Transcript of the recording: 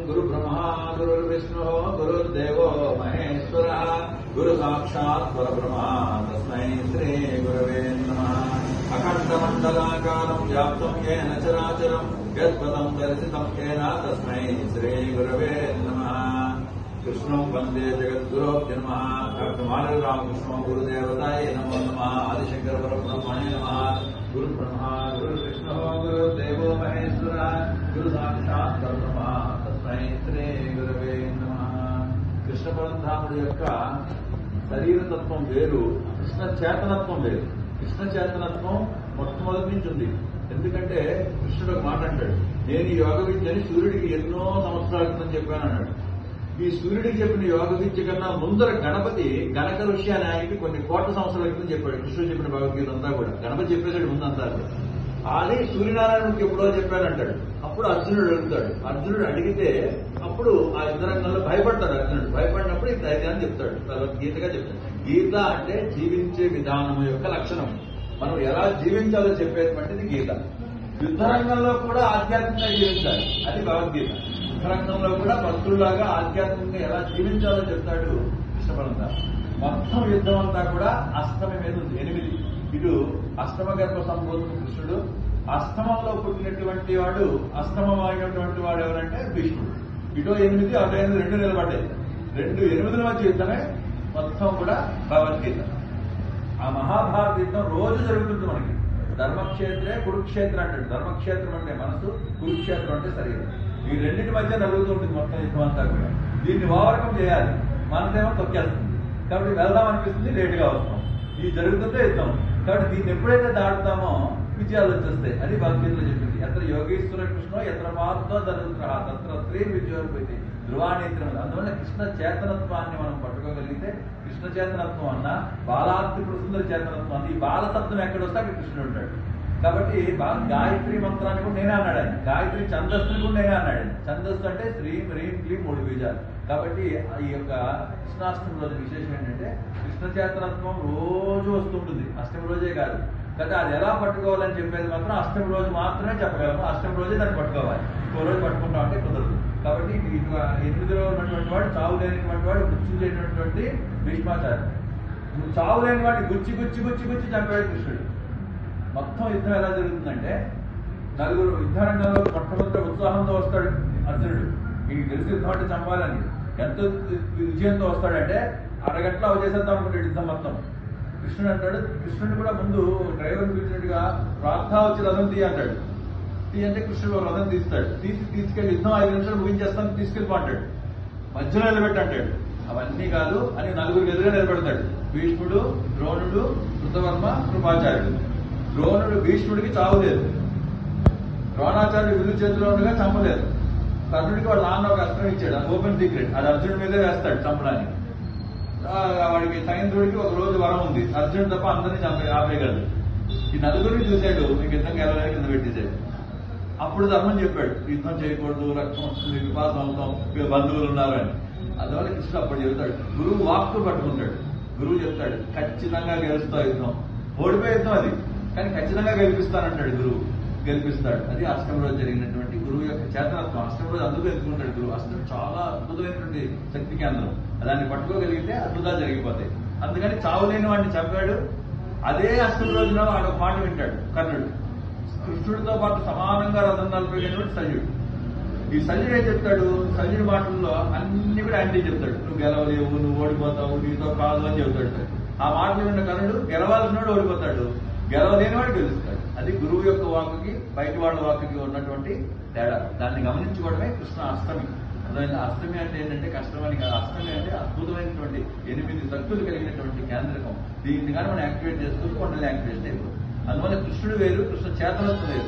గురు బ్రహ్మ గురుర్విష్ణు గురుర్దేవో మహేశ్వర గురు సాక్షాత్ పరబ్రహ్మ తస్మై శ్రీ గురవే నమః. అఖండమండలాకారం వ్యాప్తం ఏన చరాచరం యత్పదం దర్శితం ఏన తస్మై శ్రీ గురవే నమః. కృష్ణం వందే జగద్గురోభ్యో నమః. డాక్టర్ మాలవి రామకృష్ణ గురుదేవతాయ నమో నమః. ఆదిశంకర పరబ్రహ్మణే నమః. గురు బ్రహ్మ గురు విష్ణు గురుదేవో మహేశ్వర గురు సాక్షాత్ పరబ్రహ్మ తస్మై శ్రీ గురవే నమః. కృష్ణ పరబ్రహ్మడు యొక్క శరీరతత్వం వేరు, కృష్ణ చేతనత్వం వేరు. కృష్ణ చేతనత్వం మొట్టమొదటి నుంచి ఉంది. ఎందుకంటే కృష్ణుడు ఒక మాట అంటాడు, నేను ఈ యోగ విద్యని సూర్యుడికి ఎన్నో సంవత్సరాల క్రితం చెప్పాను అన్నాడు. ఈ సూర్యుడికి చెప్పిన యోగ విద్య కన్నా ముందర గణపతి గణక ఋషి అనే ఆయనకి కొన్ని కోట్ల సంవత్సరాల క్రితం చెప్పాడు. కృష్ణుడు చెప్పిన భగవద్గీత అంతా కూడా గణపతి చెప్పేశాడు ముందంతా కూడా. అది సూర్యనారాయణుడికి ఎప్పుడో చెప్పానంటాడు. అప్పుడు అర్జునుడు అడుగుతాడు. అర్జునుడు అడిగితే అప్పుడు ఆ యుద్ధరంగంలో భయపడతాడు. అర్జునుడు భయపడినప్పుడు ఈ ధైర్యాన్ని చెప్తాడు, భగవద్గీతగా చెప్తాడు. గీత అంటే జీవించే విధానం యొక్క లక్షణం. మనం ఎలా జీవించాలో చెప్పేటువంటిది గీత. యుద్ధరంగంలో కూడా ఆధ్యాత్మికంగా జీవించాలి, అది భగవద్గీత. యుద్ధరంగంలో కూడా భక్తుల్లాగా ఆధ్యాత్మికంగా ఎలా జీవించాలో చెప్తాడు కృష్ణ పరమాత్మ. మొత్తం యుద్ధం అంతా కూడా అష్టమి మీద ఉంది. 8. ఇటు అష్టమ గర్భ సంబోధన కృష్ణుడు. అష్టమంలో పుట్టినటువంటి వాడు, అష్టమమైనటువంటి వాడు ఎవరంటే భీష్ముడు. ఇటో 8 అటో 8 2 నిలబడ్డాయి. 2 8ల మధ్య యుద్ధమే మొత్తం కూడా భగవద్గీత. ఆ మహాభారత యుద్ధం రోజు జరుగుతుంది మనకి. ధర్మక్షేత్రే కురుక్షేత్రం అంటాడు. ధర్మక్షేత్రం అంటే మనసు, కురుక్షేత్రం అంటే శరీరం. ఈ రెండింటి మధ్య నలుగుతుంటుంది మొత్తం యుద్ధం అంతా కూడా. దీన్ని ఓవర్కం చేయాలి, మనదేమో తొక్కేస్తుంది. కాబట్టి వెళ్దాం అనిపిస్తుంది, లేటుగా వస్తాం. ఇది జరుగుతుంటే యుద్ధం. కాబట్టి దీన్ని ఎప్పుడైతే దాటుతామో విజయాలు వచ్చేస్తాయి. అది భగవద్గీతలో చెప్పింది. ఎత్ర యోగేశ్వర కృష్ణ ఎత్ర పార్థో ధనుద్ర తత్ర స్త్రీ విజయోపతి ధ్రువానేత్రం. అందువల్ల కృష్ణ చేతనత్వాన్ని మనం పట్టుకోగలిగితే, కృష్ణ చేతనత్వం అన్న బాలాత్రిపుడు సుందర చేతనత్వం అన్న ఈ బాలతత్వం ఎక్కడొస్తే అక్కడ కృష్ణుడు ఉంటాడు. కాబట్టి గాయత్రి మంత్రాన్ని కూడా నేనే అన్నాడు ఆయన. గాయత్రి ఛందస్సుని కూడా నేనే అన్నాడు ఆయన. ఛందస్సు అంటే శ్రీం హ్రీం క్లీం 3 బీజాలు. కాబట్టి ఈ యొక్క కృష్ణాష్టమి రోజు విశేషం ఏంటంటే కృష్ణ చేతనత్వం రోజు వస్తుంటుంది, అష్టమి రోజే కాదు కదా. అది ఎలా పట్టుకోవాలని చెప్పేది మాత్రం అష్టమి రోజు మాత్రమే చెప్పగలము. అష్టమి రోజే దాన్ని పట్టుకోవాలి. ఇంకో రోజు పట్టుకుంటాం అంటే కుదరదు. కాబట్టి 8లో ఉన్నటువంటి వాడు, చావు లేనటువంటి వాడు, గుచ్చి లేనటువంటి భీష్మాచార్య. చావు లేని వాడిని గుచ్చి గుచ్చి గుచ్చి గుచ్చి చంపాడు కృష్ణుడు. మొత్తం యుద్ధం ఎలా జరుగుతుందంటే, 4 యుద్ధరంగంలో మొట్టమొదటి ఉత్సాహంతో వస్తాడు అర్జునుడు. ఈ తెలిసి యుద్ధం అంటే చంపాలని ఎంతో విజయంతో వస్తాడంటే అరగంటలో అవచేసేద్దాం అనుకుంటాడు యుద్ధం మొత్తం. కృష్ణుడు అంటాడు, కృష్ణుడు కూడా ముందు డ్రైవర్ పిలిచినట్టుగా ప్రార్థన వచ్చి రథం తీయ అంటాడు. అంటే కృష్ణుడు రథం తీస్తాడు. తీసుకెళ్లి యుద్ధం 5 నిమిషాలు ముగించేస్తాను తీసుకెళ్ళిపోంటాడు. మధ్యలో నిలబెట్టి అంటాడు. అవన్నీ కాదు అని 4 ఎదురుగా నిలబెడతాడు. భీష్ముడు, ద్రోణుడు, కృతవర్మ, కృపాచార్యుడు. ద్రోణుడు భీష్ముడికి చావు లేదు, ద్రోణాచార్యుడు విల్లు చేతిలో ఉండగా చంపలేదు. కర్ణుడికి వాళ్ళ నాన్న ఒక అస్త్రం ఇచ్చాడు, అది ఓపెన్ సీక్రెట్. అది అర్జునుడి మీదే వేస్తాడు చంపడానికి. వాడికి సైంద్రుడికి ఒక రోజు వరం ఉంది, అర్జునుడు తప్ప అందరినీ ఆపేయగలడు. ఈ 4 చూశాడు, మీకు యుద్ధం గెలవలేక కింద పెట్టేశాడు. అప్పుడు ధర్మం చెప్పాడు, యుద్ధం చేయకూడదు, రక్తం వస్తుంది, విపాసం అవుతాం, బంధువులు ఉన్నారు అని. అందువల్ల కృష్ణుడు అప్పుడు చెబుతాడు, గురువు వాక్కు పట్టుకుంటాడు. గురువు చెప్తాడు, ఖచ్చితంగా గెలుస్తావు యుద్ధం. ఓడిపోయే యుద్ధం అది, కానీ ఖచ్చితంగా గెలిపిస్తానంటాడు గురువు. గెలిపిస్తాడు. అది అష్టమి రోజు జరిగినటువంటి గురువు యొక్క చేతనత్వం. అష్టమి రోజు అందుకు ఎత్తుకుంటాడు గురువు. అష్టమి చాలా అద్భుతమైనటువంటి శక్తి కేంద్రం. దాన్ని పట్టుకోగలిగితే అద్భుతాలు జరిగిపోతాయి. అందుకని చావు లేని వాడిని చంపాడు. అదే అష్టమి రోజున వాడు ఒక మాట వింటాడు కర్ణుడు. కృష్ణుడితో పాటు సమానంగా రథం నడిపేటువంటి సల్యుడు. ఈ సల్యుడు ఏం చెప్తాడు, సల్యుడి మాటల్లో అన్ని కూడా యాంటీ చెప్తాడు. నువ్వు గెలవలేవు, నువ్వు ఓడిపోతావు, నీతో కాదు అని చెబుతాడు. ఆ మాటలు విన్న కర్ణుడు గెలవాల్సినోడు ఓడిపోతాడు, గెలవలేని వాడు గెలుస్తాడు. అది గురువు యొక్క వాక్కుకి బయటి వాళ్ళ వాక్కుకి ఉన్నటువంటి తేడా. దాన్ని గమనించుకోవడమే కృష్ణ అష్టమి. అర్థమైంది? అష్టమి అంటే ఏంటంటే కష్టమని కాదు. అష్టమి అంటే అద్భుతమైనటువంటి 8 శక్తులు కలిగినటువంటి కేంద్రకం. దీన్ని కానీ మనం యాక్టివేట్ చేసుకుంటూ కొండలు యాక్టివేట్ అయిపోతుంది. అందువల్ల కృష్ణుడు వేరు, కృష్ణ చేతనత్వం వేరు.